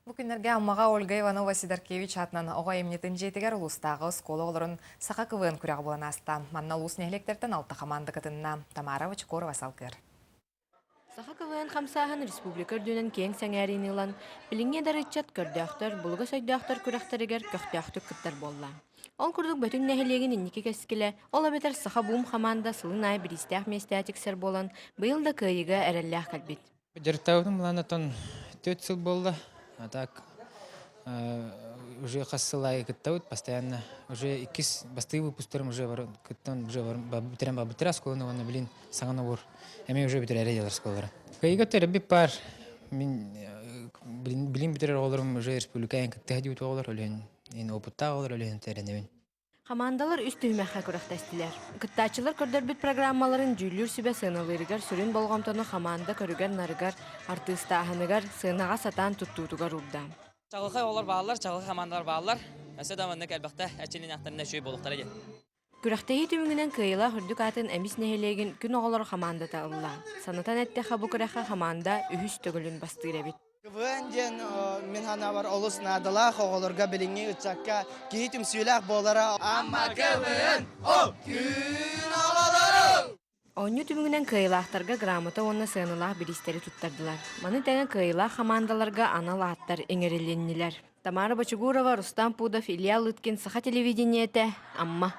Бу күннерге аммага Ольга Иванова Сидоркевич атынан оға эмнетін жетігер ұлыстағы скола оларын сақа кывын күряғы болан аста. Манна ұлыс нехлектерден алты команда кытынна Тамара Вачкорова салкыр. Саха кывын хамсахан республика үрдүнен кең сәңәрин илан, билинге дарытчат көрдіяқтар, бұлғы сөйдіяқтар күрәқтерігер көқтіяқтық кыттар болла. Ол күрдік бөтін нәхелеген иннеке кәскілі, ол абетер саха буым хаманда сылын ай бірістіяқ местиятиксер болан, бұйыл да кыйыға әрәлләқ кәлбет. Жарықтаудың мұланатон 4 жыл болды. А так уже қассылай кыттауд постоянно. Уже икис бастыы выпустарым уже бар кыттан уже битерем бабытыра сколаны ванна билин саңана бор. Эми уже битер эре жалар сколары. Кайга терби пар мен билин битер оларым уже республикаен кытты хадиут олар олен. Ин опытта олар олен теренебин. Командалар үст түймәккә күрәхтәстиләр. Кыттачылар көрдөрбит программаларын жүлүр сүбә сыналырыгар сүрін болғамтаны команда көрүгәр нарыгар артыстаһыныгар сынага сатан туттутугар урда. Чагылга олар баалар, чагылга командалар баалар. Мәсәдә монда әлбәттә әчелин яктарында шөй булыктар иде. Күрәхтәһи түмүгенән кыйла хүрдүк атын әмис нәһелеген күн оголор команда таылла. Санатан әтте хабу күрәхә команда үһүс төгүлүн бастыра бит. Венден мен хана бар олус надала хоголорга билинге учакка китим сүйләк болара амма кевен о күн алалары. Онню түмүгенән кыйлахтарга грамота онна сыналах биристери туттардылар. Маны тәңе кыйла командаларга аналааттар эңерелленниләр. Тамара Бачугурова, Рустам Пудов, Илья Лыткин, Саха телевидениете, Амма.